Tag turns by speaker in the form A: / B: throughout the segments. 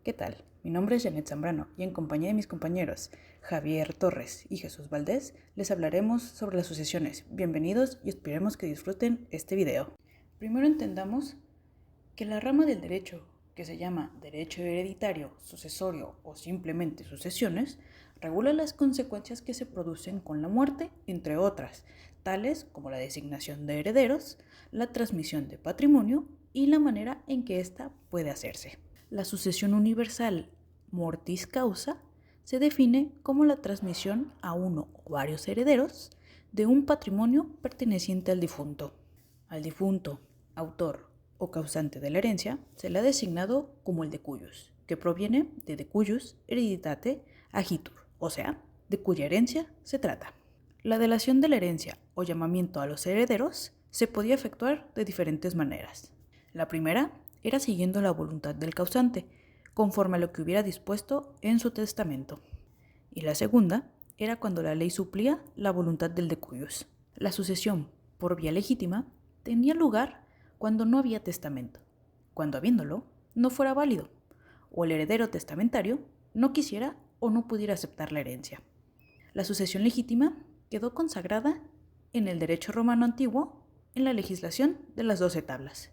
A: ¿Qué tal? Mi nombre es Janet Zambrano y en compañía de mis compañeros Javier Torres y Jesús Valdés les hablaremos sobre las sucesiones. Bienvenidos y esperemos que disfruten este video. Primero entendamos que la rama del derecho, que se llama derecho hereditario, sucesorio o simplemente sucesiones, regula las consecuencias que se producen con la muerte, entre otras, tales como la designación de herederos, la transmisión de patrimonio y la manera en que ésta puede hacerse. La sucesión universal mortis causa se define como la transmisión a uno o varios herederos de un patrimonio perteneciente al difunto. Al difunto, autor o causante de la herencia se le ha designado como el decujus, que proviene de decujus hereditate agitur, o sea, de cuya herencia se trata. La delación de la herencia o llamamiento a los herederos se podía efectuar de diferentes maneras. La primera era siguiendo la voluntad del causante, conforme a lo que hubiera dispuesto en su testamento. Y la segunda era cuando la ley suplía la voluntad del decujus. La sucesión por vía legítima tenía lugar cuando no había testamento, cuando habiéndolo no fuera válido, o el heredero testamentario no quisiera o no pudiera aceptar la herencia. La sucesión legítima quedó consagrada en el derecho romano antiguo en la legislación de las 12 tablas.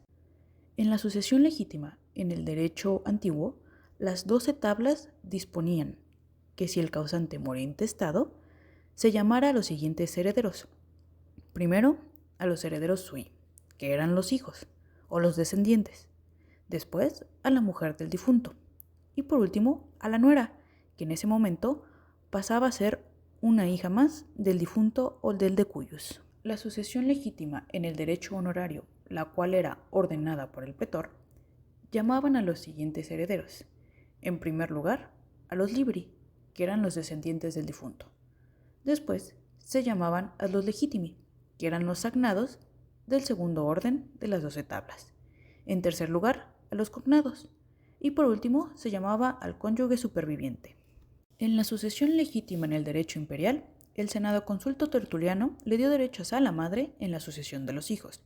A: En la sucesión legítima en el derecho antiguo, las 12 tablas disponían que si el causante moría intestado, se llamara a los siguientes herederos. Primero, a los herederos sui, que eran los hijos o los descendientes. Después, a la mujer del difunto. Y por último, a la nuera, que en ese momento pasaba a ser una hija más del difunto o del decujus. La sucesión legítima en el derecho honorario, la cual era ordenada por el pretor, llamaban a los siguientes herederos. En primer lugar, a los libri, que eran los descendientes del difunto. Después, se llamaban a los legitimi, que eran los sagnados del segundo orden de las 12 tablas. En tercer lugar, a los cognados. Y por último, se llamaba al cónyuge superviviente. En la sucesión legítima en el derecho imperial, el Senado Consulto Tertuliano le dio derechos a la madre en la sucesión de los hijos,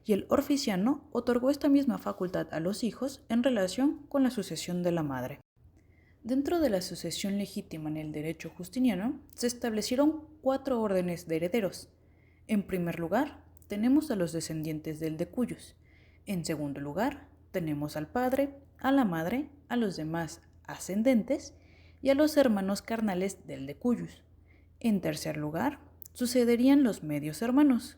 A: y el Orficiano otorgó esta misma facultad a los hijos en relación con la sucesión de la madre. Dentro de la sucesión legítima en el derecho justiniano, se establecieron 4 órdenes de herederos. En primer lugar, tenemos a los descendientes del decujus. En segundo lugar, tenemos al padre, a la madre, a los demás ascendentes y a los hermanos carnales del decujus. En tercer lugar, sucederían los medios hermanos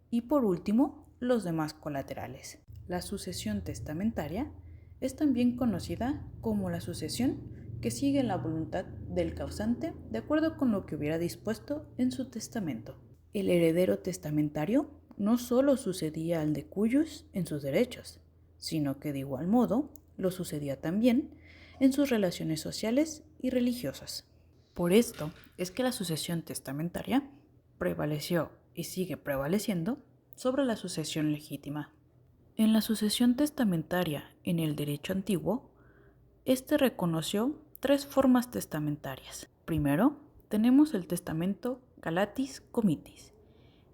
A: y por último, los demás colaterales. La sucesión testamentaria es también conocida como la sucesión que sigue la voluntad del causante de acuerdo con lo que hubiera dispuesto en su testamento. El heredero testamentario no solo sucedía al decujus en sus derechos, sino que de igual modo lo sucedía también en sus relaciones sociales y religiosas. Por esto es que la sucesión testamentaria prevaleció y sigue prevaleciendo sobre la sucesión legítima. En la sucesión testamentaria en el derecho antiguo, este reconoció 3 formas testamentarias. Primero, tenemos el testamento galatis comitis.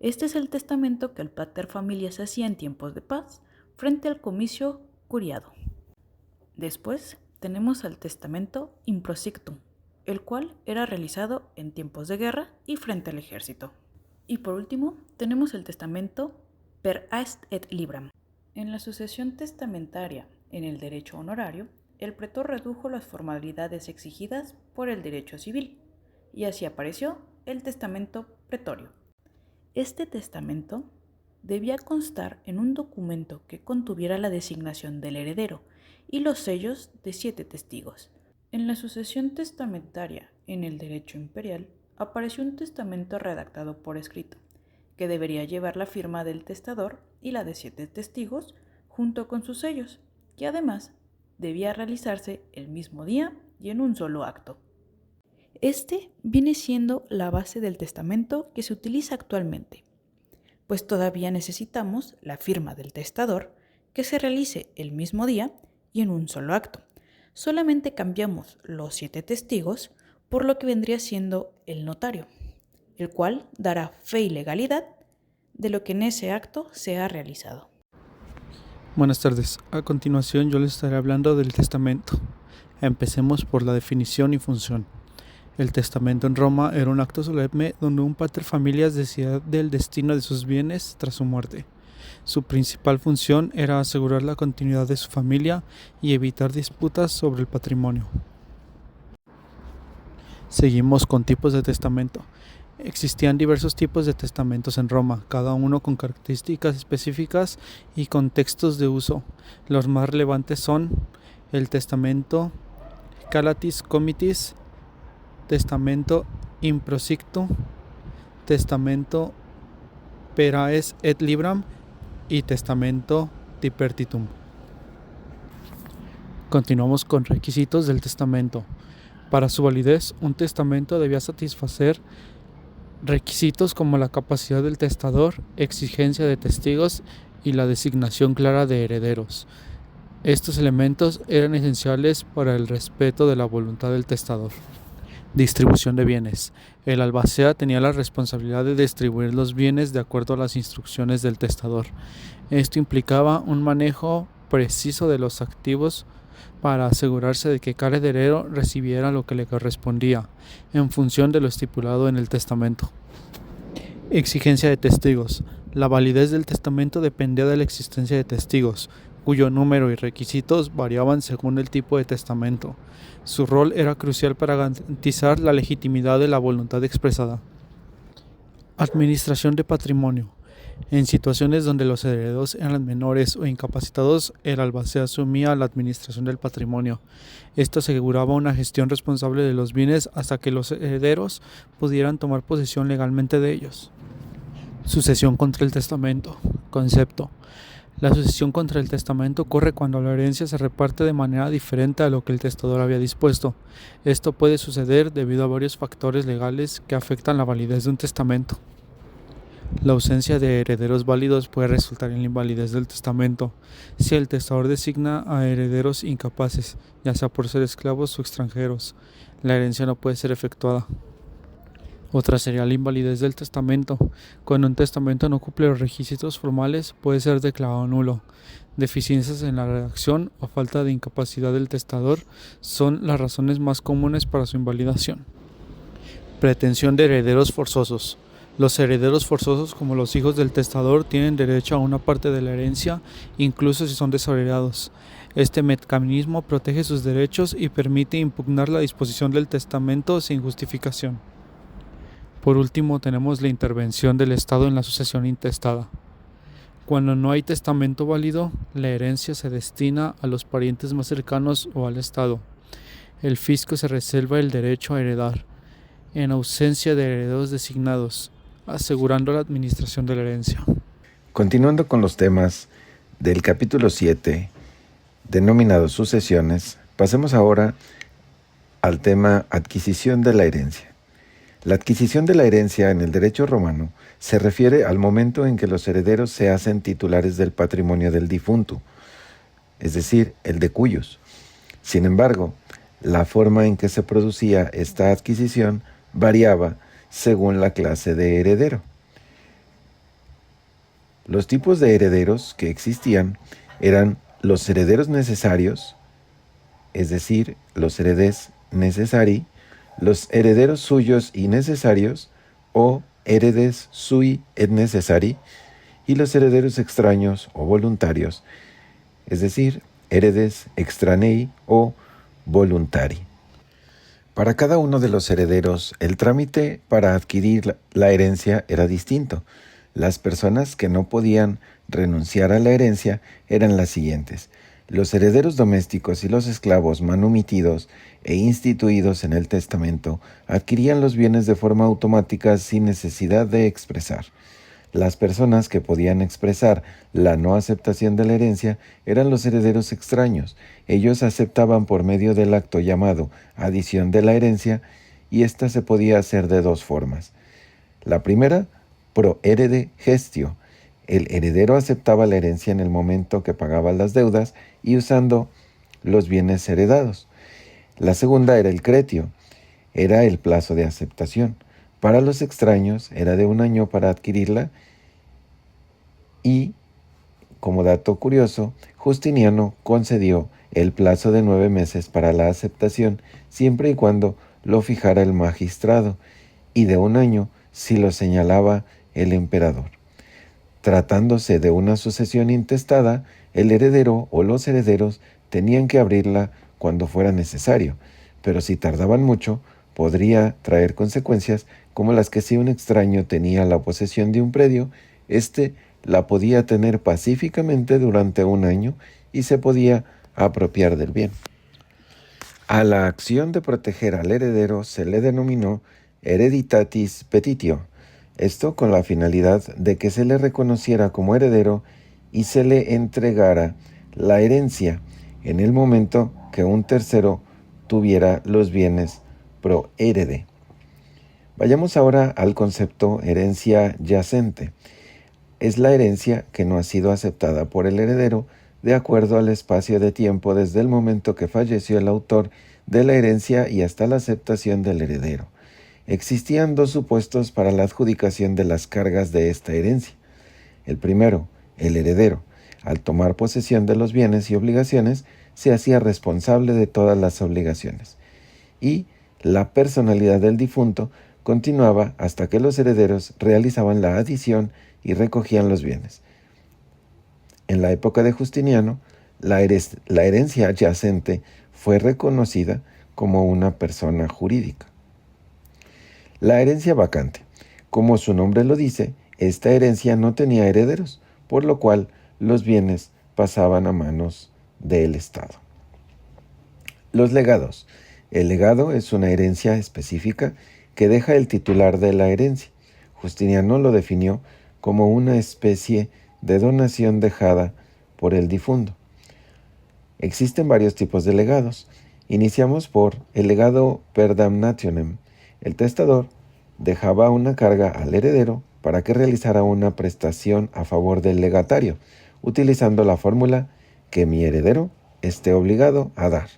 A: Este es el testamento que el pater familias hacía en tiempos de paz frente al comicio curiado. Después, tenemos el testamento improsictum, el cual era realizado en tiempos de guerra y frente al ejército. Y por último, tenemos el testamento per est et libram. En la sucesión testamentaria en el derecho honorario, el pretor redujo las formalidades exigidas por el derecho civil, y así apareció el testamento pretorio. Este testamento debía constar en un documento que contuviera la designación del heredero y los sellos de 7 testigos. En la sucesión testamentaria en el derecho imperial, apareció un testamento redactado por escrito, que debería llevar la firma del testador y la de 7 testigos, junto con sus sellos, que además debía realizarse el mismo día y en un solo acto. Este viene siendo la base del testamento que se utiliza actualmente, pues todavía necesitamos la firma del testador que se realice el mismo día y en un solo acto. Solamente cambiamos los 7 testigos por lo que vendría siendo el notario, el cual dará fe y legalidad de lo que en ese acto se ha realizado.
B: Buenas tardes. A continuación yo les estaré hablando del testamento. Empecemos por la definición y función. El testamento en Roma era un acto solemne donde un pater familias decidía del destino de sus bienes tras su muerte. Su principal función era asegurar la continuidad de su familia y evitar disputas sobre el patrimonio. Seguimos con tipos de testamento. Existían diversos tipos de testamentos en Roma, cada uno con características específicas y contextos de uso. Los más relevantes son el testamento Calatis Comitis, testamento Improsicto, testamento Peraes et Libram y testamento Tipertitum. Continuamos con requisitos del testamento. Para su validez, un testamento debía satisfacer requisitos como la capacidad del testador, exigencia de testigos y la designación clara de herederos. Estos elementos eran esenciales para el respeto de la voluntad del testador. Distribución de bienes. El albacea tenía la responsabilidad de distribuir los bienes de acuerdo a las instrucciones del testador. Esto implicaba un manejo preciso de los activos para asegurarse de que cada heredero recibiera lo que le correspondía, en función de lo estipulado en el testamento. Exigencia de testigos. La validez del testamento dependía de la existencia de testigos, cuyo número y requisitos variaban según el tipo de testamento. Su rol era crucial para garantizar la legitimidad de la voluntad expresada. Administración de patrimonio. En situaciones donde los herederos eran menores o incapacitados, el albacea asumía la administración del patrimonio. Esto aseguraba una gestión responsable de los bienes hasta que los herederos pudieran tomar posesión legalmente de ellos. Sucesión contra el testamento. Concepto. La sucesión contra el testamento ocurre cuando la herencia se reparte de manera diferente a lo que el testador había dispuesto. Esto puede suceder debido a varios factores legales que afectan la validez de un testamento. La ausencia de herederos válidos puede resultar en la invalidez del testamento. Si el testador designa a herederos incapaces, ya sea por ser esclavos o extranjeros, la herencia no puede ser efectuada. Otra sería la invalidez del testamento. Cuando un testamento no cumple los requisitos formales, puede ser declarado nulo. Deficiencias en la redacción o falta de incapacidad del testador son las razones más comunes para su invalidación. Pretensión de herederos forzosos. Los herederos forzosos, como los hijos del testador, tienen derecho a una parte de la herencia, incluso si son desheredados. Este mecanismo protege sus derechos y permite impugnar la disposición del testamento sin justificación. Por último, tenemos la intervención del Estado en la sucesión intestada. Cuando no hay testamento válido, la herencia se destina a los parientes más cercanos o al Estado. El fisco se reserva el derecho a heredar, en ausencia de herederos designados, asegurando la administración de la herencia.
C: Continuando con los temas del capítulo 7, denominados sucesiones, pasemos ahora al tema adquisición de la herencia. La adquisición de la herencia en el derecho romano se refiere al momento en que los herederos se hacen titulares del patrimonio del difunto, es decir, el de cuyos. Sin embargo, la forma en que se producía esta adquisición variaba según la clase de heredero. Los tipos de herederos que existían eran los herederos necesarios, es decir, los heredes necessari, los herederos suyos y necesarios, o heredes sui et necessari, y los herederos extraños o voluntarios, es decir, heredes extranei o voluntari. Para cada uno de los herederos, el trámite para adquirir la herencia era distinto. Las personas que no podían renunciar a la herencia eran las siguientes: los herederos domésticos y los esclavos manumitidos e instituidos en el testamento adquirían los bienes de forma automática sin necesidad de expresar. Las personas que podían expresar la no aceptación de la herencia eran los herederos extraños. Ellos aceptaban por medio del acto llamado adición de la herencia, y ésta se podía hacer de dos formas. La primera, pro herede gestio. El heredero aceptaba la herencia en el momento que pagaba las deudas y usando los bienes heredados. La segunda era el cretio. Era el plazo de aceptación. Para los extraños era de 1 año para adquirirla, y, como dato curioso, Justiniano concedió el plazo de 9 meses para la aceptación, siempre y cuando lo fijara el magistrado, y de 1 año si lo señalaba el emperador. Tratándose de una sucesión intestada, el heredero o los herederos tenían que abrirla cuando fuera necesario, pero si tardaban mucho, podría traer consecuencias como las que si un extraño tenía la posesión de un predio, éste la podía tener pacíficamente durante 1 año y se podía apropiar del bien. A la acción de proteger al heredero se le denominó hereditatis petitio, esto con la finalidad de que se le reconociera como heredero y se le entregara la herencia en el momento que un tercero tuviera los bienes pro herede. Vayamos ahora al concepto herencia yacente. Es la herencia que no ha sido aceptada por el heredero de acuerdo al espacio de tiempo desde el momento que falleció el autor de la herencia y hasta la aceptación del heredero. Existían 2 supuestos para la adjudicación de las cargas de esta herencia. El primero, el heredero, al tomar posesión de los bienes y obligaciones, se hacía responsable de todas las obligaciones. Y la personalidad del difunto continuaba hasta que los herederos realizaban la adición y recogían los bienes. En la época de Justiniano, la herencia yacente fue reconocida como una persona jurídica. La herencia vacante. Como su nombre lo dice, esta herencia no tenía herederos, por lo cual los bienes pasaban a manos del Estado. Los legados. El legado es una herencia específica que deja el titular de la herencia. Justiniano lo definió como una especie de donación dejada por el difunto. Existen varios tipos de legados. Iniciamos por el legado per damnationem. El testador dejaba una carga al heredero para que realizara una prestación a favor del legatario, utilizando la fórmula que mi heredero esté obligado a dar.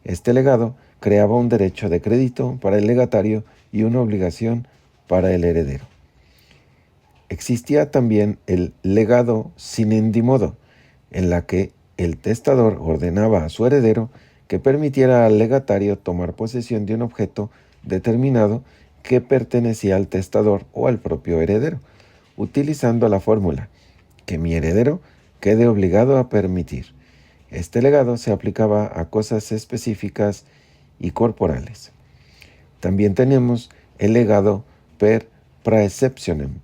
C: Este legado creaba un derecho de crédito para el legatario y una obligación para el heredero. Existía también el legado sin endimodo, en la que el testador ordenaba a su heredero que permitiera al legatario tomar posesión de un objeto determinado que pertenecía al testador o al propio heredero, utilizando la fórmula que mi heredero quede obligado a permitir. Este legado se aplicaba a cosas específicas y corporales. También tenemos el legado per praeceptionem.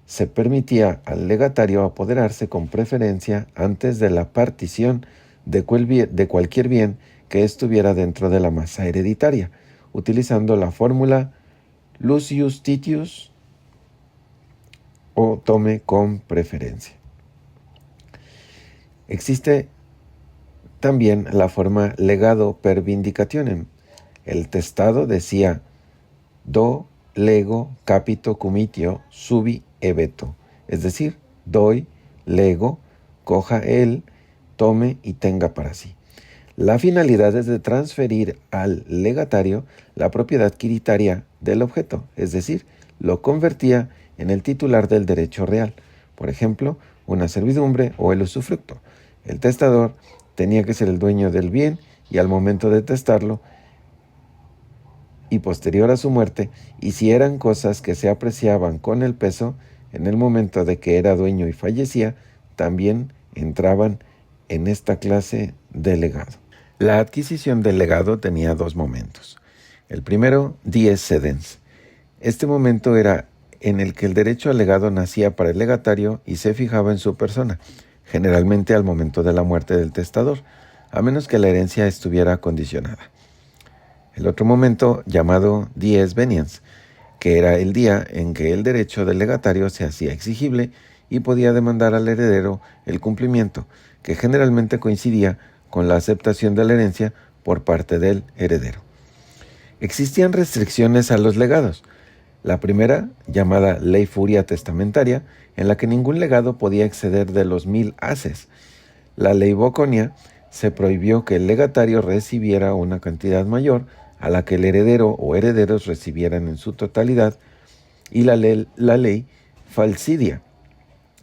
C: Se permitía al legatario apoderarse con preferencia antes de la partición de cualquier bien que estuviera dentro de la masa hereditaria, utilizando la fórmula Lucius Titius o tome con preferencia. Existe también la forma legado per vindicationem. El testado decía do lego capito comitio subi eveto, es decir, doy, lego, coja él, tome y tenga para sí. La finalidad es de transferir al legatario la propiedad quiritaria del objeto, es decir, lo convertía en el titular del derecho real, por ejemplo, una servidumbre o el usufructo. El testador tenía que ser el dueño del bien y al momento de testarlo y posterior a su muerte, y si eran cosas que se apreciaban con el peso, en el momento de que era dueño y fallecía, también entraban en esta clase de legado. La adquisición del legado tenía 2 momentos. El primero, dies cedens. Este momento era en el que el derecho al legado nacía para el legatario y se fijaba en su persona, generalmente al momento de la muerte del testador, a menos que la herencia estuviera condicionada. El otro momento, llamado dies veniens, que era el día en que el derecho del legatario se hacía exigible y podía demandar al heredero el cumplimiento, que generalmente coincidía con la aceptación de la herencia por parte del heredero. Existían restricciones a los legados. La primera, llamada Ley Furia Testamentaria, en la que ningún legado podía exceder de los 1000 haces. La Ley Boconia se prohibió que el legatario recibiera una cantidad mayor a la que el heredero o herederos recibieran en su totalidad, y la ley Falcidia,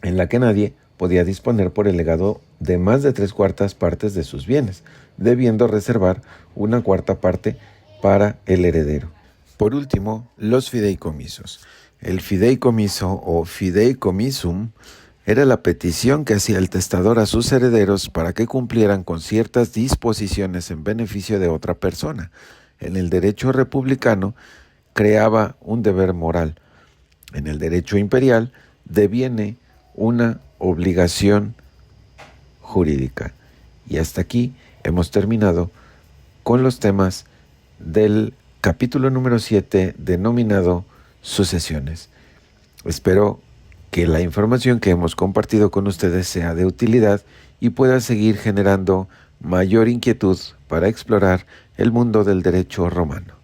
C: en la que nadie podía disponer por el legado de más de 3/4 partes de sus bienes, debiendo reservar una cuarta parte para el heredero. Por último, los fideicomisos. El fideicomiso o fideicomisum era la petición que hacía el testador a sus herederos para que cumplieran con ciertas disposiciones en beneficio de otra persona. En el derecho republicano creaba un deber moral. En el derecho imperial deviene una obligación jurídica. Y hasta aquí hemos terminado con los temas del capítulo número 7 denominado Sucesiones. Espero que la información que hemos compartido con ustedes sea de utilidad y pueda seguir generando mayor inquietud para explorar el mundo del derecho romano.